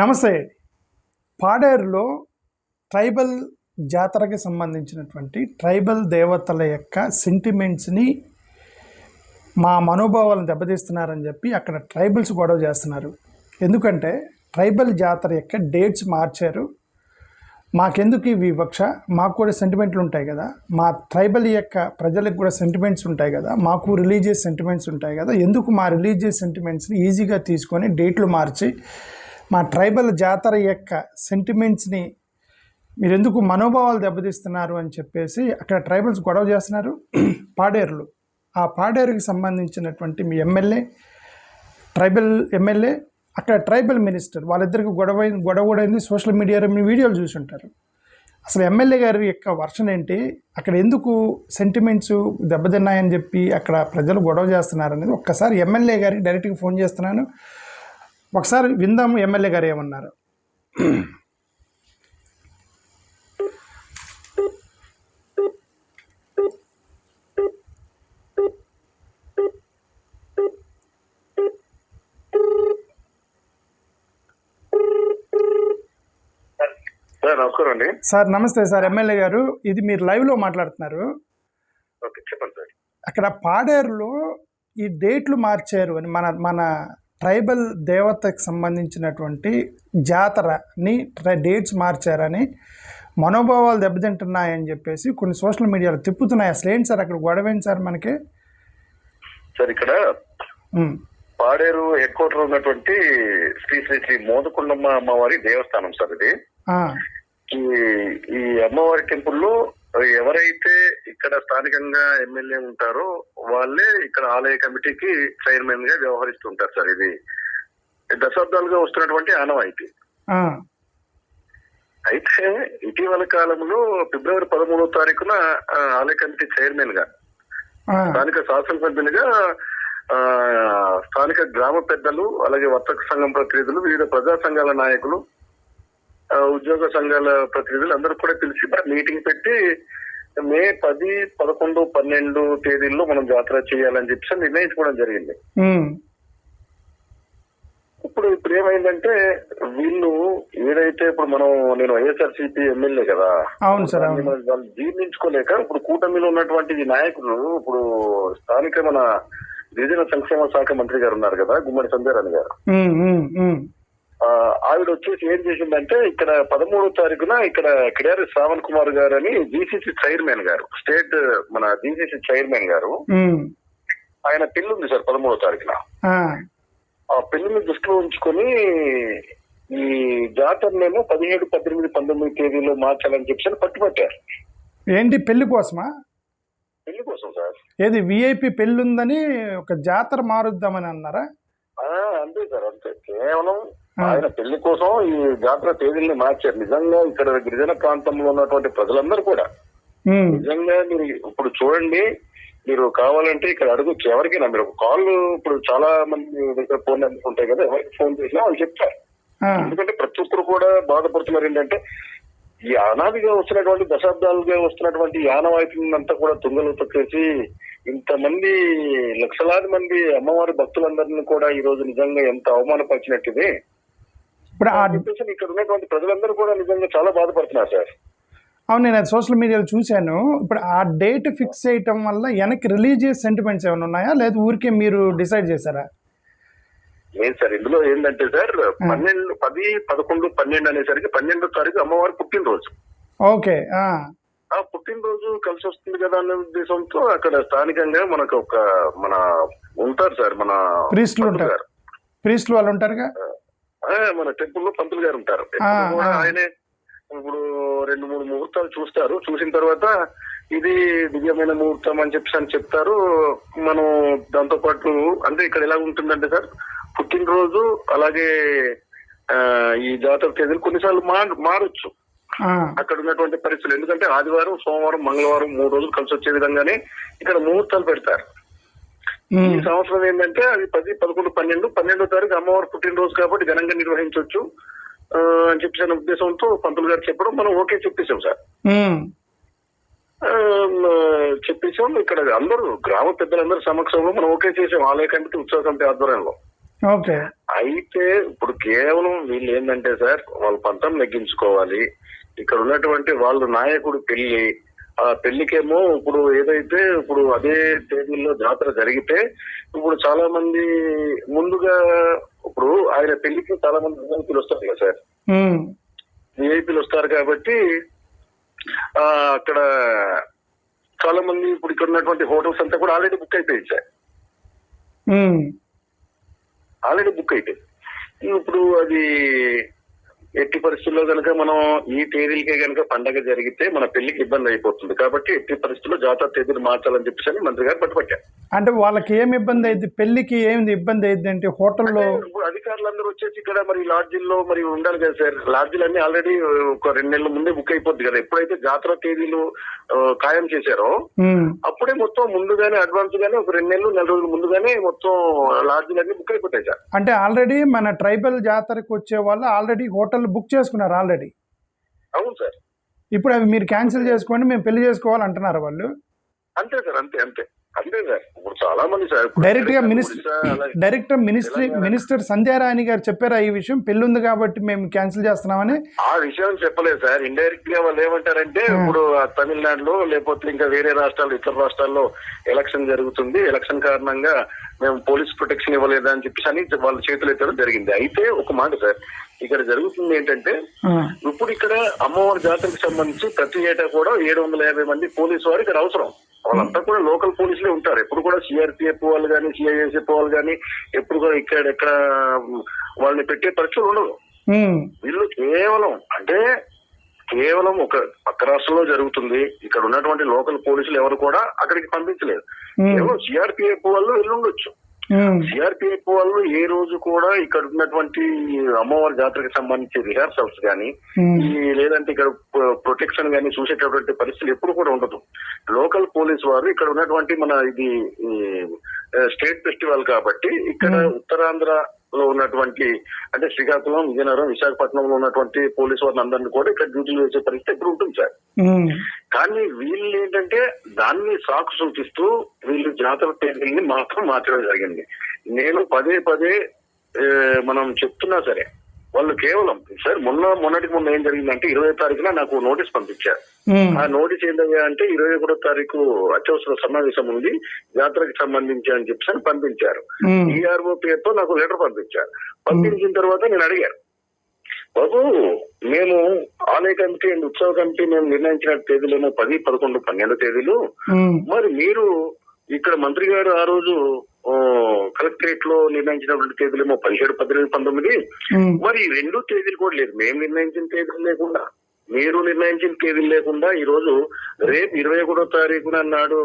నమస్తే. పాడేరులో ట్రైబల్ జాతరకి సంబంధించినటువంటి ట్రైబల్ దేవతల యొక్క సెంటిమెంట్స్ని మా మనోభావాలను దెబ్బతీస్తున్నారని చెప్పి అక్కడ ట్రైబల్స్ గొడవ చేస్తున్నారు. ఎందుకంటే ట్రైబల్ జాతర యొక్క డేట్స్ మార్చారు. మాకెందుకు ఈ వివక్ష, మాకు కూడా సెంటిమెంట్లు ఉంటాయి కదా, మా ట్రైబల్ యొక్క ప్రజలకు కూడా సెంటిమెంట్స్ ఉంటాయి కదా, మాకు రిలీజియస్ సెంటిమెంట్స్ ఉంటాయి కదా, ఎందుకు మా రిలీజియస్ సెంటిమెంట్స్ని ఈజీగా తీసుకొని డేట్లు మార్చి మా ట్రైబల్ జాతర యొక్క సెంటిమెంట్స్ని మీరు ఎందుకు మనోభావాలు దెబ్బతీస్తున్నారు అని చెప్పేసి అక్కడ ట్రైబల్స్ గొడవ చేస్తున్నారు పాడేరులో. ఆ పాడేరుకి సంబంధించినటువంటి మీ ఎమ్మెల్యే, ట్రైబల్ ఎమ్మెల్యే, అక్కడ ట్రైబల్ మినిస్టర్, వాళ్ళిద్దరికి గొడవ కూడా అయింది. సోషల్ మీడియాలో మీ వీడియోలు చూసి ఉంటారు. అసలు ఎమ్మెల్యే గారి యొక్క వర్షన్ ఏంటి, అక్కడ ఎందుకు సెంటిమెంట్స్ దెబ్బతిన్నాయని చెప్పి అక్కడ ప్రజలు గొడవ చేస్తున్నారు అనేది ఒక్కసారి ఎమ్మెల్యే గారికి డైరెక్ట్గా ఫోన్ చేస్తున్నాను. ఒకసారి విందాము ఎమ్మెల్యే గారు ఏమన్నారు. నమస్కారం అండి. సార్ నమస్తే సార్. ఎమ్మెల్యే గారు, ఇది మీరు లైవ్లో మాట్లాడుతున్నారు. ఓకే, చెప్పండి సార్. అక్కడ పాడేరులో ఈ డేట్లు మార్చారు అని మన ట్రైబల్ దేవతకు సంబంధించినటువంటి జాతరని డేట్స్ మార్చారని మనోభావాలు దెబ్బతింటున్నాయని చెప్పేసి కొన్ని సోషల్ మీడియాలో తిప్పుతున్నాయి. అసలు ఏంటి సార్ అక్కడ గొడవ ఏంటి సార్ మనకి? సార్, ఇక్కడ పాడేరు హెడ్ క్వార్టర్ ఉన్నటువంటి శ్రీ శ్రీ శ్రీ మోదకొండమ్మ అమ్మవారి దేవస్థానం సార్ ఇది. ఈ అమ్మవారి టెంపుల్లో ఎవరైతే ఇక్కడ స్థానికంగా ఎమ్మెల్యే ఉంటారో వాళ్ళే ఇక్కడ ఆలయ కమిటీకి చైర్మన్ గా వ్యవహరిస్తుంటారు సార్. ఇది దశాబ్దాలుగా వస్తున్నటువంటి ఆనవాయితీ. అయితే ఇటీవల కాలంలో ఫిబ్రవరి 13వ తారీఖున ఆలయ కమిటీ చైర్మన్ గా, స్థానిక శాసనసభ్యులుగా స్థానిక గ్రామ పెద్దలు, అలాగే వర్తక సంఘం ప్రతినిధులు, వివిధ ప్రజా సంఘాల నాయకులు, ఉద్యోగ సంఘాల ప్రతినిధులు అందరూ కూడా పిలిచి మీటింగ్ పెట్టి మే 10, 11, 12 తేదీల్లో మనం జాతర చేయాలని చెప్పి నిర్ణయించుకోవడం జరిగింది. ఇప్పుడు ఏమైందంటే వీళ్ళు ఏదైతే ఇప్పుడు నేను వైఎస్ఆర్సీపీ ఎమ్మెల్యే కదా, వాళ్ళు జీర్ణించుకోలేక ఇప్పుడు కూటమిలో ఉన్నటువంటి నాయకులు, ఇప్పుడు స్థానిక మన గిరిజన సంక్షేమ శాఖ మంత్రి గారు ఉన్నారు కదా, గుమ్మడి సంజయ్ రాణి గారు, ఆవిడ వచ్చేసి ఏం చేసిందంటే ఇక్కడ 13వ తారీఖున ఇక్కడ కిడారి శ్రావణ్ కుమార్ గారు అని జీసీసీ చైర్మన్ గారు, స్టేట్ మన జీసీసీ చైర్మన్ గారు, ఆయన పెళ్లి ఉంది సార్ 13వ తారీఖున. ఆ పెళ్లిని దృష్టిలో ఉంచుకొని ఈ జాతరనేమో 17, 18, 19 తేదీలో మార్చాలని చెప్పి పట్టుబట్టారు. ఏంటి పెళ్లి కోసమా? పెళ్లి కోసం సార్. ఏది విఐపి పెళ్లి ఉందని ఒక జాతర మారుద్దామని అన్నారా? అంతే సార్, అంతే. కేవలం ఆయన పెళ్లి కోసం ఈ జాతర తేదీల్ని మార్చారు. నిజంగా ఇక్కడ గిరిజన ప్రాంతంలో ఉన్నటువంటి ప్రజలందరూ కూడా నిజంగా మీరు ఇప్పుడు చూడండి, మీరు కావాలంటే ఇక్కడ అడగచ్చు ఎవరికైనా, మీరు ఒక కాల్, ఇప్పుడు చాలా మంది దగ్గర ఫోన్ నెంబర్స్ ఉంటాయి కదా, ఎవరికి ఫోన్ చేసినా వాళ్ళు చెప్తారు. ఎందుకంటే ప్రతి ఒక్కరు కూడా బాధపడుతున్నారు ఏంటంటే ఈ అనాదిగా వస్తున్నటువంటి దశాబ్దాలుగా వస్తున్నటువంటి ఆనవాయితీనంతా కూడా తుంగలు తొక్కేసి ఇంతమంది లక్షలాది మంది అమ్మవారి భక్తులందరినీ కూడా ఈ రోజు నిజంగా ఎంత అవమానపరిచినట్టిది. ఇక్కడ ఉన్నటువంటి ప్రజలందరూ కూడా నిజంగా చాలా బాధపడుతున్నారు సార్. అవును, నేను సోషల్ మీడియాలో చూశాను. ఇప్పుడు ఆ డేట్ ఫిక్స్ చేయటం వల్ల వెనక్కి రిలీజియస్ సెంటిమెంట్స్ ఏమైనా ఉన్నాయా, లేదా ఊరికే మీరు డిసైడ్ చేశారా? లేదు సార్, ఇందులో ఏంటంటే సార్ 10, 11, 12 అనేసరికి 12వ తారీఖు అమ్మవారి పుట్టినరోజు. ఓకే. ఆ పుట్టినరోజు కలిసి వస్తుంది కదా అనే ఉద్దేశంతో అక్కడ స్థానికంగా మనకు మన ఉంటారు సార్, మన ప్రీస్టులు ఉంటారు, ప్రీస్టులు వాళ్ళు ఉంటారుగా, మన టెంపుల్లో పంతులు గారు ఉంటారు. ఆయనే ఇప్పుడు 2-3 ముహూర్తాలు చూస్తారు. చూసిన తర్వాత ఇది దివ్యమైన ముహూర్తం అని చెప్తారు. మనం దాంతో పాటు అంటే ఇక్కడ ఎలా ఉంటుందంటే సార్, పుట్టినరోజు అలాగే ఈ జాతర తేదీలు కొన్నిసార్లు మారొచ్చు అక్కడ ఉన్నటువంటి పరిస్థితులు. ఎందుకంటే ఆదివారం, సోమవారం, మంగళవారం 3 రోజులు కలిసి వచ్చే విధంగానే ఇక్కడ ముహూర్తాలు పెడతారు. ఈ సంవత్సరం ఏంటంటే అది 10, 11, 12, 12వ తారీఖు అమ్మవారు పుట్టినరోజు కాబట్టి ఘనంగా నిర్వహించవచ్చు అని చెప్పిన ఉద్దేశంతో పంతులు గారు చెప్పడం మనం ఓకే చెప్పేశాం సార్. చెప్పేసాం. ఇక్కడ అందరూ గ్రామ పెద్దలందరూ సమక్షంలో మనం ఓకే చేసాం, ఆలయ కమిటీ, ఉత్సవ కమిటీ ఆధ్వర్యంలో. ఓకే. అయితే ఇప్పుడు కేవలం వీళ్ళు ఏంటంటే సార్, వాళ్ళు పంతం నెగ్గించుకోవాలి. ఇక్కడ ఉన్నటువంటి వాళ్ళు నాయకుడు పెళ్లి, ఆ పెళ్లికేమో ఇప్పుడు ఏదైతే ఇప్పుడు అదే తేదీల్లో జాతర జరిగితే ఇప్పుడు చాలా మంది ముందుగా ఇప్పుడు ఆయన పెళ్లికి చాలా మంది విఐపీలు వస్తారు కదా సార్, విఐపీలు వస్తారు కాబట్టి అక్కడ చాలా మంది ఇప్పుడు ఇక్కడ ఉన్నటువంటి హోటల్స్ అంతా కూడా ఆల్రెడీ బుక్ అయిపోయింది సార్, ఆల్రెడీ బుక్ అయితే ఇప్పుడు అది ఎట్టి పరిస్థితుల్లో కనుక మనం ఈ తేదీలకే కనుక పండగ జరిగితే మన పెళ్లికి ఇబ్బంది అయిపోతుంది. కాబట్టి ఎట్టి పరిస్థితుల్లో జాతర తేదీలు మార్చాలని చెప్పేసి మంత్రి గారు పట్టుబట్టారు. అంటే వాళ్ళకి ఏం ఇబ్బంది అయింది, పెళ్లికి ఏమి ఇబ్బంది అయింది అంటే హోటల్లో అధికారులందరూ వచ్చేసి ఇక్కడ మరి లాడ్జీల్లో మరి ఉండాలి కదా సార్, లాడ్జీలు అన్ని ఆల్రెడీ ఒక 2 నెలల ముందే బుక్ అయిపోద్ది కదా. ఎప్పుడైతే జాతర తేదీలు ఖాయం చేశారో అప్పుడే మొత్తం ముందుగానే అడ్వాన్స్ గానే ఒక 2 నెలలు 4 రోజులు ముందుగానే మొత్తం లాడ్జీలు అన్ని బుక్ అయిపోతాయి సార్. అంటే ఆల్రెడీ మన ట్రైబల్ జాతరకు వచ్చే వాళ్ళు ఆల్రెడీ హోటల్ బుక్ చేసుకున్నారు ఆల్రెడీ. అవును సార్. ఇప్పుడు అవి మీరు క్యాన్సిల్ చేసుకోండి, మేము పెళ్లి చేసుకోవాలంటున్నారు వాళ్ళు. అంతే సార్, అంతే అంతే అంతే సార్. ఇప్పుడు చాలా మంది సార్ డైరెక్టర్ మినిస్టర్ సంధ్యారాణి గారు చెప్పారా ఈ విషయం, పెళ్లి ఉంది కాబట్టి మేము క్యాన్సిల్ చేస్తున్నామని? ఆ విషయం చెప్పలేదు సార్. ఇండైరెక్ట్ గా వాళ్ళు ఏమంటారంటే ఇప్పుడు తమిళనాడులో లేకపోతే ఇంకా వేరే రాష్ట్రాల్లో ఇతర రాష్ట్రాల్లో ఎలక్షన్ జరుగుతుంది, ఎలక్షన్ కారణంగా మేము పోలీస్ ప్రొటెక్షన్ ఇవ్వలేదా అని చెప్పేసి అని వాళ్ళ చేతులు ఎత్తడం జరిగింది. అయితే ఒక మాట సార్, ఇక్కడ జరుగుతుంది ఏంటంటే ఇప్పుడు ఇక్కడ అమ్మవారి జాతరకు సంబంధించి ప్రతి ఏటా కూడా 750 మంది పోలీసు వారు ఇక్కడ అవసరం. వాళ్ళంతా కూడా లోకల్ పోలీసులే ఉంటారు. ఎప్పుడు కూడా సిఆర్పిఎఫ్ వాళ్ళు కానీ సిఐఎస్ఎఫ్ వాళ్ళు కానీ ఎప్పుడు కూడా ఇక్కడ వాళ్ళని పెట్టే పరిస్థితులు ఉండదు. వీళ్ళు కేవలం ఒక పక్క రాష్ట్రంలో జరుగుతుంది, ఇక్కడ ఉన్నటువంటి లోకల్ పోలీసులు ఎవరు కూడా అక్కడికి పంపించలేదు. కేవలం సిఆర్పిఎఫ్ వాళ్ళు వెళ్ళుండొచ్చు. సిఆర్పిఎఫ్ వాళ్ళు ఏ రోజు కూడా ఇక్కడ ఉన్నటువంటి అమ్మవారి జాతరకు సంబంధించి రిహార్సల్స్ గానీ లేదంటే ఇక్కడ ప్రొటెక్షన్ గానీ చూసేటటువంటి పరిస్థితులు ఎప్పుడు కూడా ఉండదు. లోకల్ పోలీస్ వారు ఇక్కడ ఉన్నటువంటి మన ఇది స్టేట్ ఫెస్టివల్ కాబట్టి ఇక్కడ ఉత్తరాంధ్రలో ఉన్నటువంటి అంటే శ్రీకాకుళం, విజయనగరం, విశాఖపట్నంలో ఉన్నటువంటి పోలీసు వారిని అందరినీ కూడా ఇక్కడ డ్యూటీలు వేసే పరిస్థితి ఎప్పుడు ఉంటుంది సార్. కానీ వీళ్ళు ఏంటంటే దాన్ని సాకు సూచిస్తూ వీళ్ళు జాతర తేదీల్ని మాత్రం మార్చడం జరిగింది. నేను పదే మనం చెప్తున్నా సరే వాళ్ళు కేవలం సార్ మొన్నటికి మొన్న ఏం జరిగిందంటే 20వ తారీఖున నాకు నోటీస్ పంపించారు. ఆ నోటీస్ ఏంటంటే అంటే 21వ తారీఖు అత్యవసర సమావేశం ఉంది జాతరకు సంబంధించి అని చెప్పి పంపించారు. ఈఆర్ఓ పేరుతో నాకు లెటర్ పంపించారు. పంపించిన తర్వాత నేను అడిగాను, బాబు మేము ఆలయ కమిటీ అండ్ ఉత్సవ కమిటీ మేము నిర్ణయించిన తేదీలేమో 10, 11, 12 తేదీలు, మరి మీరు ఇక్కడ మంత్రి గారు ఆ రోజు కలెక్టరేట్ లో నిర్ణయించినటువంటి తేదీలేమో 17, 18, 19, మరి ఈ 2 తేదీలు కూడా లేదు. మేము నిర్ణయించిన తేదీలు లేకుండా మీరు నిర్ణయించిన తేదీలు లేకుండా ఈ రోజు రేపు 21వ తారీఖున నాడు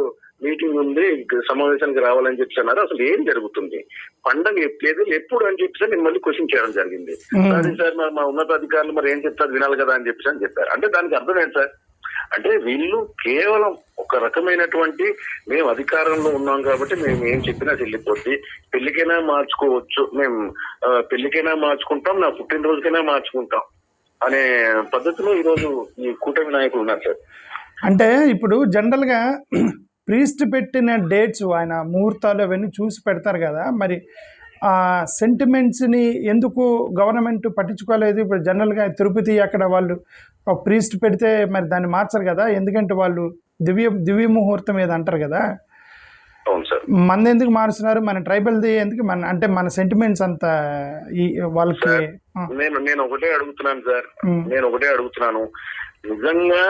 మీటింగ్ ఉంది, సమావేశానికి రావాలని చెప్పి అన్నారు. అసలు ఏం జరుగుతుంది, పండగ తేదీలు ఎప్పుడు అని చెప్పి నేను మళ్ళీ క్వశ్చన్ చేయడం జరిగింది. సరే సార్ మా ఉన్నతాధికారులు మరి ఏం చెప్తారు వినాలి కదా అని చెప్పి చెప్పారు. అంటే దానికి అర్థం ఏంటి సార్, అంటే వీళ్ళు కేవలం ఒక రకమైనటువంటి మేము అధికారంలో ఉన్నాం కాబట్టి మేము ఏం చెప్పినా చెల్లిపోద్ది, పెళ్లికైనా మార్చుకోవచ్చు, మేము పెళ్లికైనా మార్చుకుంటాం, నా పుట్టినరోజుకైనా మార్చుకుంటాం అనే పద్ధతిలో ఈరోజు ఈ కూటమి నాయకులు ఉన్నారు సార్. అంటే ఇప్పుడు జనరల్గా ప్రీస్ట్ పెట్టిన డేట్స్ ఆయన ముహూర్తాలు అవన్నీ చూసి పెడతారు కదా, మరి ఆ సెంటిమెంట్స్ని ఎందుకు గవర్నమెంట్ పట్టించుకోలేదు? ఇప్పుడు జనరల్గా తిరుపతి అక్కడ వాళ్ళు ప్రీస్ట్ పెడితే మరి దాన్ని మార్చరు కదా, ఎందుకంటే వాళ్ళు దివ్య ముహూర్తం ఏదో అంటారు కదా, మన ఎందుకు మారుస్తున్నారు? మన ట్రైబల్ది ఎందుకు అంటే మన సెంటిమెంట్స్ అంతా వాళ్ళకి. నేను ఒకటే అడుగుతున్నాను సార్, నిజంగా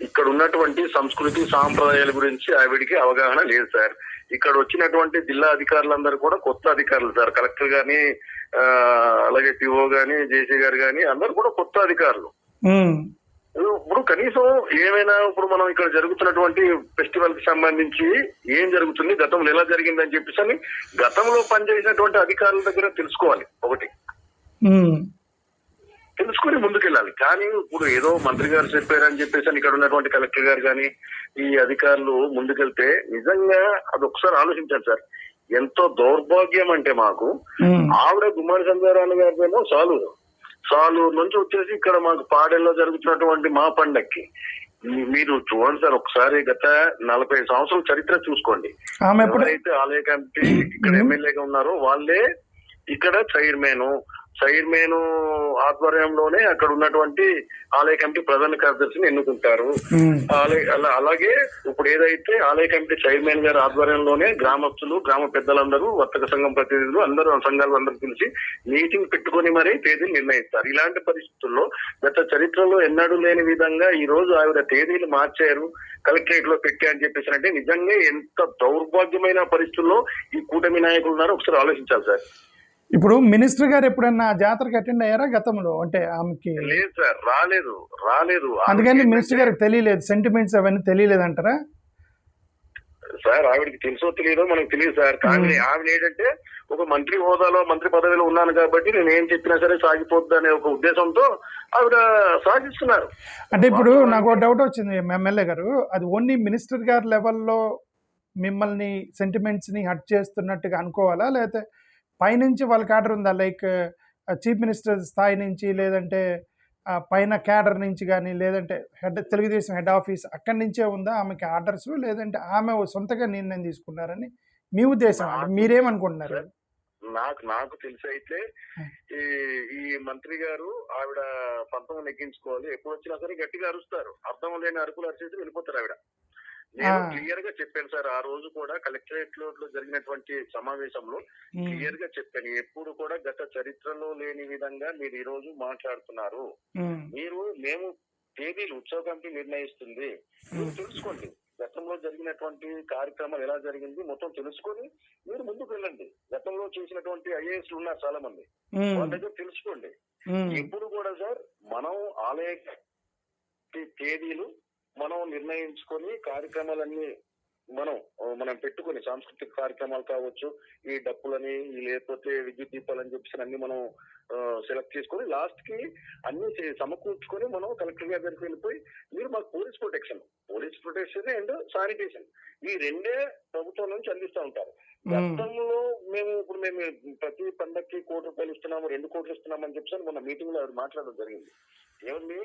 ఇక్కడ ఉన్నటువంటి సంస్కృతి సాంప్రదాయాల గురించి ఆవిడికి అవగాహన లేదు సార్. ఇక్కడ వచ్చినటువంటి జిల్లా అధికారులందరూ కూడా కొత్త అధికారులు సార్, కలెక్టర్ గాని అలాగే పిఓ గాని జేసీ గారు గాని అందరూ కూడా కొత్త అధికారులు. ఇప్పుడు కనీసం ఏమైనా ఇప్పుడు మనం ఇక్కడ జరుగుతున్నటువంటి ఫెస్టివల్ కి సంబంధించి ఏం జరుగుతుంది, గతంలో ఎలా జరిగిందని చెప్పేసి గతంలో పనిచేసినటువంటి అధికారుల దగ్గర తెలుసుకోవాలి, ఒకటి తెలుసుకుని ముందుకెళ్ళాలి. కానీ ఇప్పుడు ఏదో మంత్రి గారు చెప్పారని చెప్పేసి ఇక్కడ ఉన్నటువంటి కలెక్టర్ గారు కానీ ఈ అధికారులు ముందుకెళ్తే నిజంగా అది ఒకసారి ఆలోచించాలి సార్. ఎంతో దౌర్భాగ్యం అంటే మాకు ఆవిడ గుమ్మడి సంధ్యారాణి గారిదేమో సాలూరు నుంచి వచ్చేసి ఇక్కడ మాకు పాడేల్లో జరుగుతున్నటువంటి మా పండక్కి మీరు చూడండి సార్, ఒకసారి గత 40 సంవత్సరాల చరిత్ర చూసుకోండి. ఎవరైతే ఆలయ కమిటీ ఇక్కడ ఎమ్మెల్యేగా ఉన్నారో వాళ్ళే ఇక్కడ చైర్మన్ ఆధ్వర్యంలోనే అక్కడ ఉన్నటువంటి ఆలయ కమిటీ ప్రధాన కార్యదర్శిని ఎన్నుకుంటారు. అలాగే ఇప్పుడు ఏదైతే ఆలయ కమిటీ చైర్మన్ గారి ఆధ్వర్యంలోనే గ్రామస్తులు, గ్రామ పెద్దలందరూ, వర్తక సంఘం ప్రతినిధులు అందరూ, సంఘాలు అందరూ కలిసి మీటింగ్ పెట్టుకుని మరీ తేదీలు నిర్ణయిస్తారు. ఇలాంటి పరిస్థితుల్లో గత చరిత్రలో ఎన్నడూ లేని విధంగా ఈ రోజు ఆవిడ తేదీలు మార్చారు, కలెక్టరేట్ లో పెట్టి అని చెప్పేసి అంటే నిజంగా ఎంత దౌర్భాగ్యమైన పరిస్థితుల్లో ఈ కూటమి నాయకులు ఉన్నారో ఒకసారి ఆలోచించాలి సార్. ఇప్పుడు మినిస్టర్ గారు ఎప్పుడన్నా జాతరకి అటెండ్ అయ్యారా గతంలో? అంటే ఆమెకి లేదు సార్, రాలేదు. అందుకని మినిస్టర్ గారికి తెలియలేదు, సెంటిమెంట్స్ అవన్నీ తెలియలేదు అంటారా సార్? ఆవిడకి తెలుసో తెలియదో మనకు తెలియదు సార్. కానీ ఆవిడ ఏంటంటే ఒక మంత్రి హోదాలో, మంత్రి పదవిలో ఉన్నాను కాబట్టి నేను ఏం చెప్పినా సరే సాగిపోద్ది అనే ఒక ఉద్దేశంతో ఆవిడ సాగిస్తున్నారు. అంటే ఇప్పుడు నాకు డౌట్ వచ్చింది ఎమ్మెల్యే గారు, అది ఓన్లీ మినిస్టర్ గారి లెవెల్లో మిమ్మల్ని సెంటిమెంట్స్ని హట్ చేస్తున్నట్టుగా అనుకోవాలా, లేకపోతే పైనుంచి వాళ్ళకి ఆర్డర్ ఉందా? లైక్ చీఫ్ మినిస్టర్ స్థాయి నుంచి, లేదంటే పైన క్యాడర్ నుంచి కానీ, లేదంటే తెలుగుదేశం హెడ్ ఆఫీస్ అక్కడి నుంచే ఉందా ఆమెకి ఆర్డర్స్, లేదంటే ఆమె సొంతగా నిర్ణయం తీసుకున్నారని మీ ఉద్దేశం? అంటే మీరేమనుకుంటున్నారు? నాకు తెలిసి అయితే ఈ మంత్రి గారు ఆవిడ పంతం నెగ్గించుకోవాలి, ఎప్పుడు వచ్చినా సరే గట్టిగా అరుస్తారు, అర్థం లేని అరుపులు అరిచేసి వెళ్ళిపోతారు ఆవిడ. నేను క్లియర్ గా చెప్పాను సార్, ఆ రోజు కూడా కలెక్టరేట్ లో జరిగినటువంటి సమావేశంలో క్లియర్ గా చెప్పాను, ఎప్పుడు కూడా గత చరిత్రలో లేని విధంగా మీరు ఈ రోజు మాట్లాడుతున్నారు. మేము తేదీలు ఉత్సవ కమిటీ నిర్ణయిస్తుంది, మీరు తెలుసుకోండి, గతంలో జరిగినటువంటి కార్యక్రమాలు ఎలా జరిగింది మొత్తం తెలుసుకొని మీరు ముందుకు వెళ్ళండి. గతంలో చేసినటువంటి ఐఏఎస్ ఉన్నారు చాలా మంది, వాళ్ళ దగ్గర తెలుసుకోండి. ఎప్పుడు కూడా సార్ మనం ఆలయ తేదీలు మనం నిర్ణయించుకొని కార్యక్రమాలన్నీ మనం పెట్టుకుని, సాంస్కృతిక కార్యక్రమాలు కావచ్చు, ఈ డప్పులని, లేకపోతే విద్యుత్ దీపాలని చెప్పేసి అన్ని మనం సెలెక్ట్ చేసుకొని లాస్ట్ కి అన్ని సమకూర్చుకొని మనం కలెక్టర్ గారి దగ్గరికి వెళ్ళిపోయి మీరు మాకు పోలీస్ ప్రొటెక్షన్ అండ్ శానిటేషన్ ఈ రెండే ప్రభుత్వం నుంచి అందిస్తూ ఉంటారు. గతంలో ఇప్పుడు మేము ప్రతి పండక్కి ₹1 ఇస్తున్నాము, ₹2 ఇస్తున్నాము అని చెప్పి మొన్న మీటింగ్ లో మాట్లాడడం జరిగింది. ఏమండి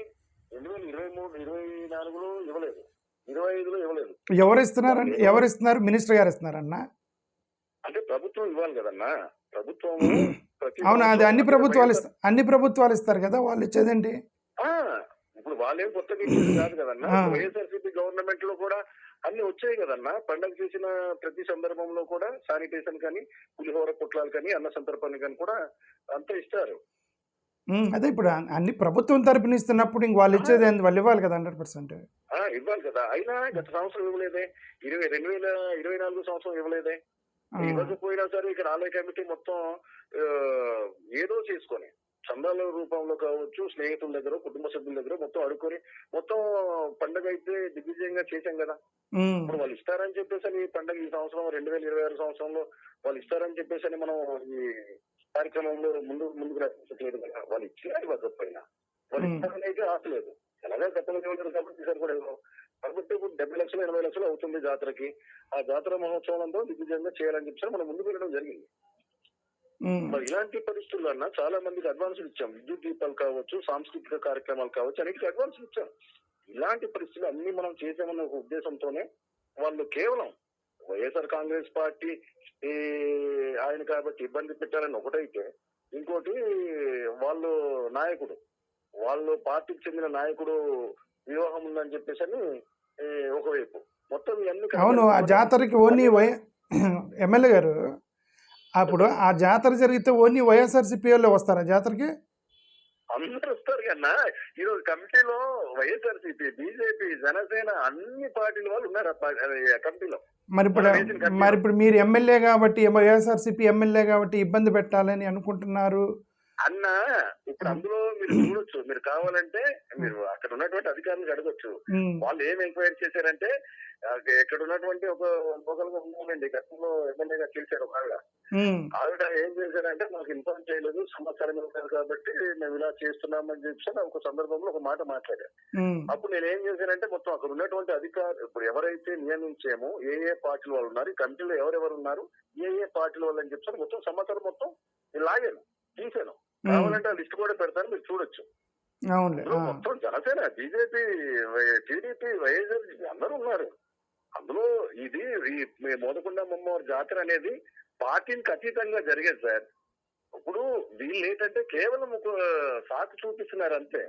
2023-24లో ఇవ్వలేదు, 25లో ఇవ్వలేదు. ఎవరు ఇస్తున్నారు? మినిస్టర్ గారు ఇస్తున్నారన్నా? అంటే ప్రభుత్వం ఇవ్వాలి కదన్నా, ప్రభుత్వం. అవునా? అది అన్ని ప్రభుత్వాలు ఇస్తారు కదా, వాళ్ళు ఇచ్చేదేంటి? ఇప్పుడు వాళ్ళేం కొత్తగా ఇచ్చేది కాదు కదన్నా. వైఎస్ఆర్సీపీ గవర్నమెంట్ లో కూడా అన్ని వచ్చాయి కదన్నా. పండగ చేసిన ప్రతి సందర్భంలో కూడా శానిటేషన్ కానీ, పులిహోర పొట్లాలు కానీ, అన్న సంతర్పణ కానీ కూడా అంతా ఇస్తారు. అదే ఇప్పుడు అన్ని ప్రభుత్వం తరపున ఇస్తున్నప్పుడు ఇంక వాళ్ళు ఇచ్చేది వాళ్ళు ఇవ్వాలి కదా 100%. ఇవ్వాలి కదా. అయినా గత సంవత్సరం ఇవ్వలేదే, 2024 సంవత్సరం ఇవ్వలేదే. ఇవ్వకపోయినా సరే ఇక్కడ ఆలయ కమిటీ మొత్తం ఏదో చేసుకొని చందాల రూపంలో కావచ్చు, స్నేహితుల దగ్గర, కుటుంబ సభ్యుల దగ్గర మొత్తం అడుక్కొని మొత్తం పండుగ అయితే దిగ్విజయంగా చేశాం కదా. ఇప్పుడు వాళ్ళు ఇస్తారని చెప్పేసి ఈ పండుగ ఈ సంవత్సరం 2026 సంవత్సరంలో వాళ్ళు ఇస్తారని చెప్పేసి మనం ఈ కార్యక్రమంలో ముందుకు రాలేదు కదా. వాళ్ళు ఇచ్చినా ఇవ్వకపోయినా వాళ్ళు ఇస్తారని అయితే ఆశ లేదు. ఎలాగా గతంలో ఇవ్వలేదు కాబట్టి ఈసారి కూడా ఇవ్వరు. కాబట్టి ఇప్పుడు 70 లక్షలు 80 లక్షలు అవుతుంది జాతరకి. ఆ జాతర మహోత్సవంలో దిగ్విజయంగా చేయాలని చెప్పి మనం ముందుకు వెళ్ళడం జరిగింది. మరి ఇలాంటి పరిస్థితుల్లో అన్న చాలా మందికి అడ్వాన్సులు ఇచ్చాం, విద్యుత్ దీపాలు కావచ్చు, సాంస్కృతిక కార్యక్రమాలు కావచ్చు, అన్నిటికీ అడ్వాన్సులు ఇచ్చాం. ఇలాంటి పరిస్థితులు అన్ని మనం చేసామన్న ఒక ఉద్దేశంతోనే వాళ్ళు కేవలం వైఎస్ఆర్ కాంగ్రెస్ పార్టీ ఆయన కాబట్టి ఇబ్బంది పెట్టాలని ఒకటైతే, ఇంకోటి వాళ్ళు పార్టీకి చెందిన నాయకుడు వివాహం ఉందని చెప్పేసి అని ఒకవైపు మొత్తం ఇవన్నీ. అవును, ఆ జాతరకి ఓన్లీ ఎమ్మెల్యే గారు అప్పుడు ఆ జాతర జరిగితే ఓన్లీ వైఎస్ఆర్సీపీ వాళ్ళు వస్తారా జాతరకి? అందరూ వస్తారు కన్నా. ఈరోజు కమిటీలో వైఎస్ఆర్సీపీ, బీజేపీ, జనసేన అన్ని పార్టీల వాళ్ళు ఉన్నారు ఆ కమిటీలో. మరి ఇప్పుడు మీరు ఎమ్మెల్యే కాబట్టి, వైఎస్ఆర్సీపీ ఎమ్మెల్యే కాబట్టి ఇబ్బంది పెట్టాలని అనుకుంటున్నారు అన్న. ఇప్పుడు అందులో మీరు చూడొచ్చు, మీరు కావాలంటే మీరు అక్కడ ఉన్నటువంటి అధికారులకు అడగొచ్చు. వాళ్ళు ఏం ఎంక్వైరీ చేశారంటే, ఇక్కడ ఉన్నటువంటి ఒకరుగా ఉందండి, గతంలో ఎమ్మెల్యేగా చేశారు ఒక ఆవిడ ఏం చేశారంటే మాకు ఇన్ఫార్మ్ చేయలేదు, సమాచారం ఇవ్వలేదు కాబట్టి మేము ఇలా చేస్తున్నామని చెప్పి ఒక సందర్భంలో ఒక మాట మాట్లాడారు. అప్పుడు నేను ఏం చేశానంటే మొత్తం అక్కడ ఉన్నటువంటి అధికారులు ఇప్పుడు ఎవరైతే నియమించామో ఏ పార్టీల వాళ్ళు ఉన్నారు, ఈ కమిటీలో ఎవరెవరు ఉన్నారు, ఏ పార్టీల వాళ్ళు అని చెప్పి మొత్తం సమాచారం మొత్తం లాగాను, తీసాను. కావాలంటే ఆ లిస్ట్ కూడా పెడతాను, మీరు చూడొచ్చు. మొత్తం జనసేన, బీజేపీ, టీడీపీ, వైఎస్ఆర్ అందరూ ఉన్నారు అందులో. ఈ మోదకొండ అమ్మవారి జాతర అనేది పార్టీకి అతీతంగా జరిగేది సార్. ఇప్పుడు వీళ్ళు ఏంటంటే కేవలం ఒక సాకు చూపిస్తున్నారు అంతే.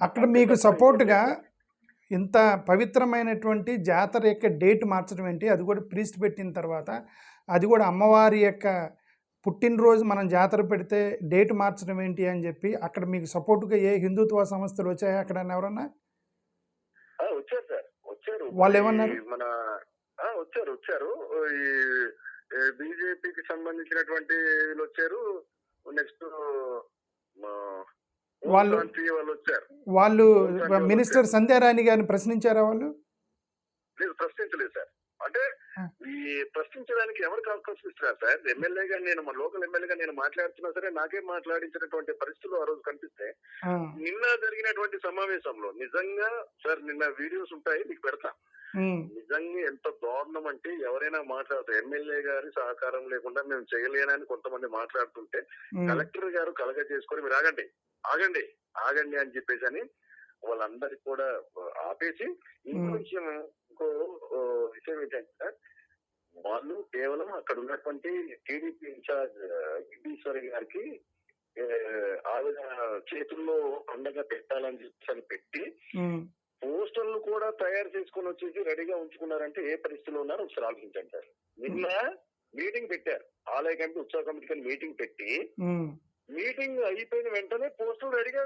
అక్కడ అంతే మీకు తప్ప సపోర్ట్గా ఇంకోటి ఇంత పవిత్రమైనటువంటి జాతర యొక్క డేట్ మార్చడం ఏంటి, అది కూడా ప్రీస్ట్ పెట్టిన తర్వాత, అది కూడా అమ్మవారి యొక్క పుట్టినరోజు మనం జాతర పెడితే డేట్ మార్చడం ఏంటి అని చెప్పి అక్కడ మీకు సపోర్ట్గా ఏ హిందుత్వ సంస్థలు వచ్చాయా అక్కడ ఎవరన్నా? వచ్చారు సార్, వచ్చారు. వాళ్ళు ఏమన్నారు? మన వచ్చారు. ఈ బీజేపీకి సంబంధించినటువంటి వీళ్ళు వచ్చారు. నెక్స్ట్ వాళ్ళు వాళ్ళు వచ్చారు. వాళ్ళు మినిస్టర్ సంధ్యారాణి గారిని ప్రశ్నించారా వాళ్ళు? లేదు, ప్రశ్నించలేదు సార్. అంటే ఈ ప్రశ్నించడానికి ఎవరికి అవకాశం ఇస్తున్నారు సార్? ఎమ్మెల్యేగా నేను, మన లోకల్ ఎమ్మెల్యేగా నేను మాట్లాడుతున్నా సరే నాకే మాట్లాడించినటువంటి పరిస్థితులు ఆ రోజు కనిపిస్తే, నిన్న జరిగినటువంటి సమావేశంలో నిజంగా సార్, నిన్న వీడియోస్ ఉంటాయి మీకు పెడతా. నిజంగా ఎంత దారుణం అంటే, ఎవరైనా మాట్లాడుతారు ఎమ్మెల్యే గారి సహకారం లేకుండా మేము చేయలేనని కొంతమంది మాట్లాడుతుంటే, కలెక్టర్ గారు కలగ చేసుకొని మీరు ఆగండి అని చెప్పేసి అని వాళ్ళందరికి కూడా ఆపేసి, ఇంకో విషయం ఏంటంటే, వాళ్ళు కేవలం అక్కడ ఉన్నటువంటి టీడీపీ ఇన్ఛార్జ్ గిడ్డీశ్వరి గారికి ఆవిడ చేతుల్లో పండగ పెట్టాలని చెప్పి పెట్టి పోస్టర్లు కూడా తయారు చేసుకుని వచ్చేసి రెడీగా ఉంచుకున్నారంటే ఏ పరిస్థితిలో ఉన్నారో ఒకసారి ఆలోచించండి సార్. నిన్న మీటింగ్ పెట్టారు, ఆలయ కమిటీ ఉత్సవ కమిటీ మీటింగ్ పెట్టి, మీటింగ్ అయిపోయిన వెంటనే పోస్టర్లు రెడీగా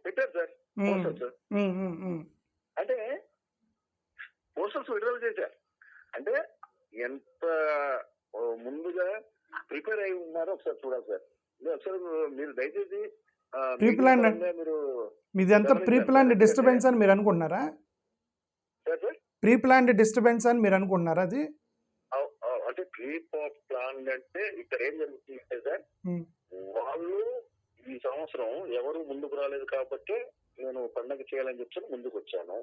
పెట్టారు సార్. పోస్టర్స్ అంటే పోస్టర్స్ విడుదల చేశారు అంటే ఎంత ముందుగా ప్రిపేర్ అయి ఉన్నారో ఒకసారి చూడాలి సార్. ఒకసారి మీరు దయచేసి మీదంతా ప్రీ ప్లాన్డ్ డిస్టర్బెన్స్ అని మీరు అనుకుంటున్నారా? ప్రీ ప్లాన్డ్ డిస్టర్బెన్స్ అని మీరు అనుకుంటున్నారా? అది అంటే ప్రీ ప్లాన్ అంటే ఇక్కడ ఏం జరుగుతుందంటే సార్, వాళ్ళు ఈ సంవత్సరం ఎవరు ముందుకు రాలేదు కాబట్టి నేను పండగ చేయాలని చెప్పి ముందుకు వచ్చాను.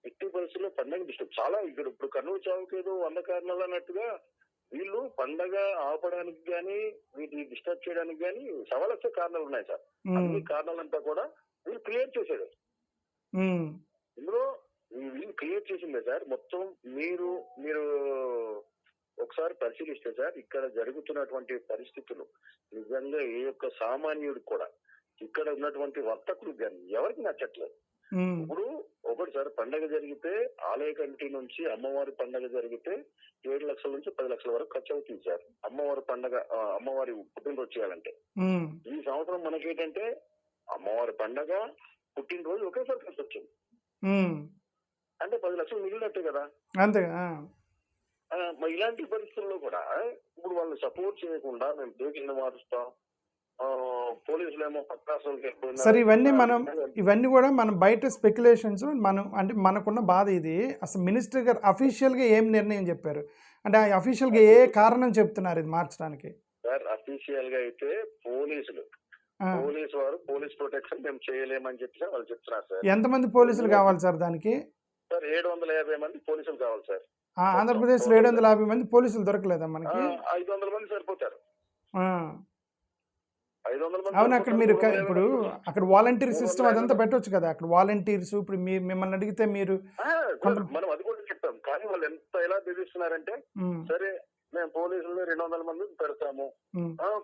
ఎట్టి పరిస్థితుల్లో పండగ డిస్టర్బ్ చాలా ఇప్పుడు కర్నూలు చావుకి ఏదో 100 కారణాలు అన్నట్టుగా వీళ్ళు పండగ ఆపడానికి గానీ వీటిని డిస్టర్బ్ చేయడానికి గానీ సవాలొచ్చే కారణాలు ఉన్నాయి సార్. అన్ని కారణాలంతా కూడా వీళ్ళు క్రియేట్ చేసేది. ఇందులో వీళ్ళు క్రియేట్ చేసిందే సార్. మొత్తం మీరు ఒకసారి పరిశీలిస్తే సార్, ఇక్కడ జరుగుతున్నటువంటి పరిస్థితులు నిజంగా ఏ ఒక్క సామాన్యుడికి కూడా, ఇక్కడ ఉన్నటువంటి వర్తకులు కానీ ఎవరికి నచ్చట్లేదు. ఇప్పుడు ఒకటి సార్, పండగ జరిగితే ఆలయ కమిటీ నుంచి అమ్మవారి పండగ జరిగితే 7 లక్షల నుంచి 10 లక్షల వరకు ఖర్చు అవుతుంది సార్. అమ్మవారి పండగ, అమ్మవారి పుట్టినరోజు చేయాలంటే. ఈ సంవత్సరం మనకేంటంటే అమ్మవారి పండగ, పుట్టినరోజు ఒకేసారి ఖర్చు వచ్చింది అంటే 10 లక్షలు మిగిలినట్టే కదా. అంతే. ఇలాంటి పరిస్థితుల్లో కూడా ఇప్పుడు వాళ్ళు సపోర్ట్ చేయకుండా మేము దేశంలో మారుస్తాం, పోలీసులు ఏమో సరే, ఇవన్నీ కూడా మనం బయట స్పెక్యులేషన్స్. మనం అంటే మనకున్న బాధ ఇది. అసలు మినిస్టర్ గారు అఫీషియల్ గా ఏం నిర్ణయం చెప్పారు అంటే, అఫీషియల్ గా ఏ కారణం చెప్తున్నారు ఇది మార్చడానికి? సార్, అఫీషియల్ గా అయితే పోలీసు వారు పోలీస్ ప్రొటెక్షన్ మేము చేయలేమని చెప్పి వాళ్ళు చెప్తున్నారు సార్. ఎంతమంది పోలీసులు కావాలి సార్ దానికి? సార్ 750 మంది పోలీసులు కావాలి సార్. ఆంధ్రప్రదేశ్ లో 750 మంది పోలీసులు దొరకలేదా మనకి? 500 మంది సరిపోతారు. 500 మంది. అవును, అక్కడ మీరు ఇప్పుడు అక్కడ వాలంటీర్ సిస్టమ్ అదంతా పెట్టవచ్చు కదా. అక్కడ వాలంటీర్స్ ఇప్పుడు మిమ్మల్ని అడిగితే మీరు మనం అది కూడా చెప్తాం, కానీ వాళ్ళు ఎలా బెదిరిస్తున్నారంటే, సరే మేము పోలీసులు 200 మంది పెడతాము,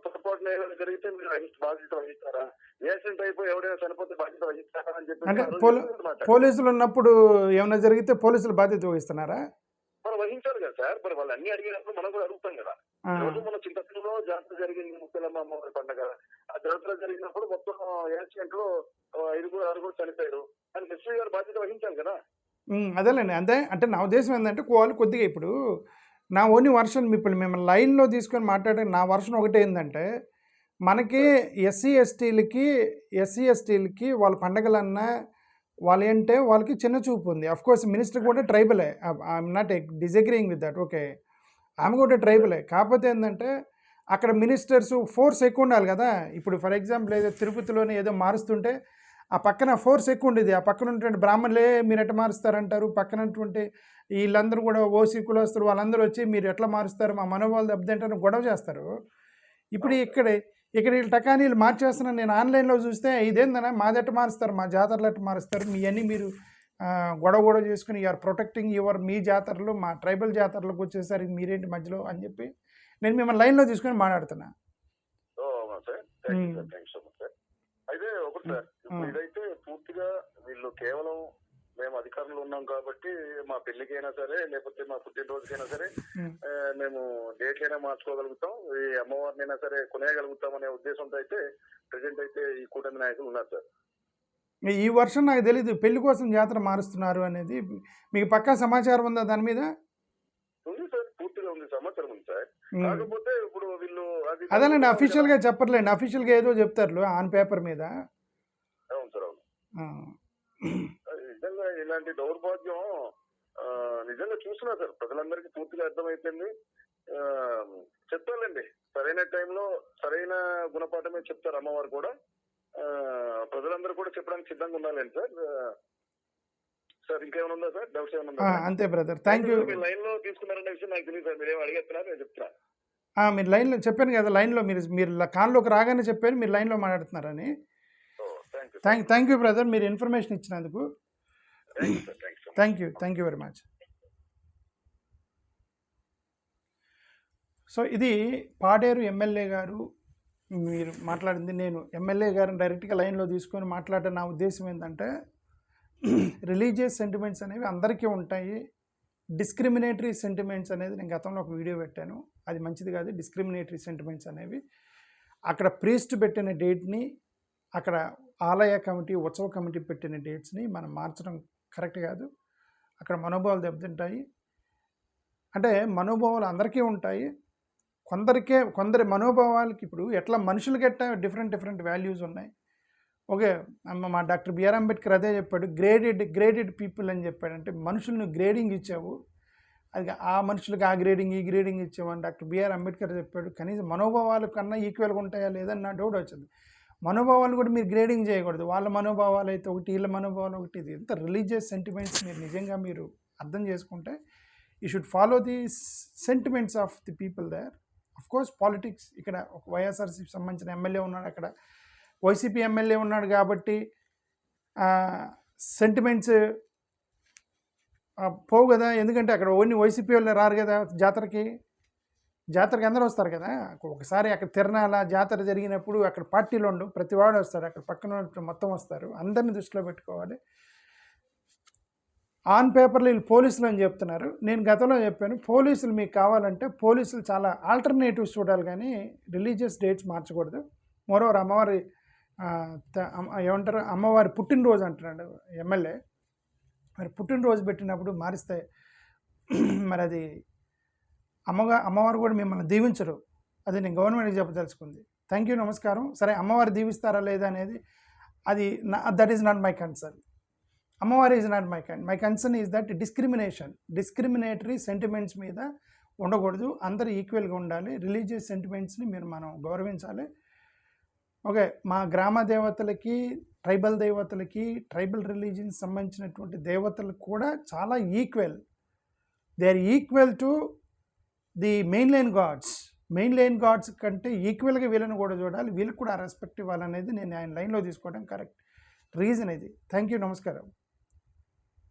పొరపాటున ఏదైనా జరిగితే మీరు బాధ్యత వహిస్తారా, యాక్సిడెంట్ అయిపోయి ఎవరైనా చనిపోతే బాధ్యత వహిస్తారా అని చెప్పి. అంటే పోలీసులు ఉన్నప్పుడు ఏమైనా జరిగితే పోలీసులు బాధ్యత వహిస్తున్నారా? మనం వహించాలి కదా సార్. మరి వాళ్ళు అన్ని అడిగినప్పుడు మనం కూడా అడుగుతాం కదా. రోజు మన చింతపల్లిలో జాతర జరిగింది, ముక్కలమ్మ అమ్మవారి పండుగ. ఆ జాతర జరిగినప్పుడు మొత్తం యాక్సిడెంట్ లో 5-6 చనిపోయారు అని ఎస్పీ గారు బాధ్యత వహించాలి కదా. అదేలేండి. అంటే నా ఉద్దేశం ఏంటంటే, వాళ్ళు కొద్దిగా ఇప్పుడు నా ఓన్లీ వర్షన్ ఇప్పుడు మిమ్మల్ని లైన్లో తీసుకొని మాట్లాడే నా వర్షన్ ఒకటే ఏంటంటే, మనకి ఎస్సీ ఎస్టీలకి వాళ్ళ పండగలన్నా వాళ్ళు ఏంటంటే వాళ్ళకి చిన్న చూపు ఉంది. అఫ్కోర్స్ మినిస్టర్ కూడా ట్రైబలే, I'm not disagreeing with that. Okay, ఆమె కూడా ట్రైబలే. కాకపోతే ఏంటంటే అక్కడ మినిస్టర్స్ ఫోర్స్ ఎక్కువ ఉండాలి కదా. ఇప్పుడు ఫర్ ఎగ్జాంపుల్ ఏదో తిరుపతిలోనే ఏదో మారుస్తుంటే ఆ పక్కన ఫోర్స్ ఎక్కువ ఉండేది. ఆ పక్కన ఉన్నటువంటి బ్రాహ్మణులే మీరు ఎట్లా మారుస్తారంటారు, పక్కనటువంటి వీళ్ళందరూ కూడా ఓసీ కులస్తులు వాళ్ళందరూ వచ్చి మీరు ఎట్లా మారుస్తారు, మా మనోభావాలు దెబ్బతింటారని గొడవ చేస్తారు. ఇప్పుడు ఇక్కడ వీళ్ళు టకానీలు మార్చేస్తున్నాను. నేను ఆన్లైన్లో చూస్తే ఇదేందన్నా మాది ఎట్ట మారుస్తారు, మా జాతరలు ఎట్ట మారుస్తారు, మీ అన్నీ గొడవ చేసుకుని యూఆర్ ప్రొటెక్టింగ్ మీ జాతరలు మా ట్రైబల్ జాతరలకు వచ్చేసరికి మీరేంటి మధ్యలో అని చెప్పి నేను మిమ్మల్ని లైన్లో తీసుకొని మాట్లాడుతున్నా. అయితే ఒకటి సార్, ఇప్పుడు ఇదైతే పూర్తిగా వీళ్ళు కేవలం మేము అధికారంలో ఉన్నాం కాబట్టి మా పెళ్లికైనా సరే లేకపోతే మా పుట్టినరోజుకైనా సరే మేము డేట్లైనా మార్చుకోగలుగుతాం, ఈ అమ్మవారినైనా సరే కొనేయగలుగుతాం అనే ఉద్దేశంతో అయితే ప్రెసెంట్ అయితే ఈ కూటమి నాయకులు ఉన్నారు సార్. ఈ వర్షం నాకు తెలీదు పెళ్లి కోసం జాతర మారుస్తున్నారు అనేది. మీకు పక్కా సమాచారం ఉందా దాని మీద? ఉంది సార్, పూర్తిగా ఉంది, సమాచారం ఉంది సార్. కాకపోతే ఇప్పుడు వీళ్ళు అదేనండి అఫీషియల్ గా చెప్పర్లేండి, అఫీషియల్ గా ఏదో చెప్తారు ఆన్ పేపర్ మీద. అవును సార్, అవును. నిజంగా ఇలాంటి దౌర్భాగ్యం నిజంగా చూస్తున్నా సార్, ప్రజలందరికీ పూర్తిగా అర్థమైపోయింది. చెప్తారులేండి, సరైన టైంలో సరైన గుణపాఠమే చెప్తారు అమ్మవారు కూడా. ప్రజలందరూ కూడా చెప్పడానికి సిద్ధంగా ఉండాలండి సార్. సార్ ఇంకేమైనా ఉందా సార్, డౌట్స్ ఏమైనా ఉందా? అంతే బ్రదర్, థ్యాంక్ యూ. మీరు లైన్ లో తీసుకున్నారనే విషయం నాకు తెలియదు సార్, మీరు ఏం అడిగేస్తున్నారు నేను చెప్తున్నా. మీరు లైన్లో చెప్పాను కదా, లైన్లో మీరు కాన్లోకి రాగానే చెప్పాను మీరు లైన్లో మాట్లాడుతున్నారని. థ్యాంక్ యూ బ్రదర్, మీరు ఇన్ఫర్మేషన్ ఇచ్చినందుకు thank you very much. So ఇది పాడేరు ఎమ్మెల్యే గారు మీరు మాట్లాడింది. నేను ఎమ్మెల్యే గారిని డైరెక్ట్గా లైన్లో తీసుకొని మాట్లాడే నా ఉద్దేశం ఏంటంటే, రిలీజియస్ సెంటిమెంట్స్ అనేవి అందరికీ ఉంటాయి. డిస్క్రిమినేటరీ సెంటిమెంట్స్ అనేది నేను గతంలో ఒక వీడియో పెట్టాను, అది మంచిది కాదు. డిస్క్రిమినేటరీ సెంటిమెంట్స్ అనేవి అక్కడ ప్రీస్ట్ పెట్టిన డేట్ని, అక్కడ ఆలయ కమిటీ ఉత్సవ కమిటీ పెట్టిన డేట్స్ని మనం మార్చడం కరెక్ట్ కాదు. అక్కడ మనోభావాలు దెబ్బతింటాయి. అంటే మనోభావాలు అందరికీ ఉంటాయి, కొందరి మనోభావాలకి ఇప్పుడు ఎట్లా మనుషులకి ఎట్లా డిఫరెంట్ వాల్యూస్ ఉన్నాయి. ఓకే, మా డాక్టర్ బిఆర్ అంబేద్కర్ అదే చెప్పాడు, గ్రేడెడ్ పీపుల్ అని చెప్పాడు. అంటే మనుషులను గ్రేడింగ్ ఇచ్చావు, అది ఆ మనుషులకు ఆ గ్రేడింగ్ ఈ గ్రేడింగ్ ఇచ్చావు అని డాక్టర్ బిఆర్ అంబేద్కర్ చెప్పాడు. కనీసం మనోభావాల కన్నా ఈక్వల్గా ఉంటాయా లేదని నా డౌట్ వచ్చింది. మనోభావాలు కూడా మీరు గ్రేడింగ్ చేయకూడదు, వాళ్ళ మనోభావాలు అయితే ఒకటి, వీళ్ళ మనోభావాలు ఒకటి. ఇది ఎంత రిలీజియస్ సెంటిమెంట్స్ మీరు నిజంగా మీరు అర్థం చేసుకుంటే you should follow the sentiments of the people there. Of course politics, ఇక్కడ ఒక వైఎస్ఆర్సీకి సంబంధించిన ఎమ్మెల్యే ఉన్నాడు, అక్కడ వైసీపీ ఎమ్మెల్యే ఉన్నాడు కాబట్టి సెంటిమెంట్స్ పోవు కదా. ఎందుకంటే అక్కడ ఓన్లీ వైసీపీ వాళ్ళు రారు కదా జాతరకి అందరూ వస్తారు కదా. ఒకసారి అక్కడ తిరణాల జాతర జరిగినప్పుడు అక్కడ పార్టీలు ఉండవు, ప్రతి వాడు వస్తారు, అక్కడ పక్కన మొత్తం వస్తారు. అందరిని దృష్టిలో పెట్టుకోవాలి. ఆన్ పేపర్లో వీళ్ళు పోలీసులు అని చెప్తున్నారు. నేను గతంలో చెప్పాను, పోలీసులు మీకు కావాలంటే పోలీసులు చాలా ఆల్టర్నేటివ్స్ చూడాలి కానీ రిలీజియస్ డేట్స్ మార్చకూడదు. మరోవర్ అమ్మవారి ఏమంటారు, అమ్మవారి పుట్టినరోజు అంటున్నాడు ఎమ్మెల్యే, మరి పుట్టినరోజు పెట్టినప్పుడు మారిస్తే మరి అది అమ్మవారు కూడా మిమ్మల్ని దీవించరు. అది నేను గవర్నమెంట్కి చెప్పదలుచుకుంది. థ్యాంక్ యూ, నమస్కారం. సరే, అమ్మవారు దీవిస్తారా లేదా అనేది అది that is not my concern. అమ్మవారి is not my concern is that discriminatory sentiments మీద ఉండకూడదు, అందరూ ఈక్వల్గా ఉండాలి. రిలీజియస్ సెంటిమెంట్స్ని మనం గౌరవించాలి. ఓకే, మా గ్రామ దేవతలకి, ట్రైబల్ దేవతలకి, ట్రైబల్ రిలీజియన్స్ సంబంధించినటువంటి దేవతలకు కూడా చాలా equal. They are equal to the main line gods కంటే ఈక్వల్గా వీళ్ళని కూడా చూడాలి, వీళ్ళకి కూడా రెస్పెక్ట్ ఇవ్వాలనేది నేను ఆయన లైన్లో తీసుకోవడం కరెక్ట్ రీజన్ ఇది. థ్యాంక్ యూ, నమస్కారం.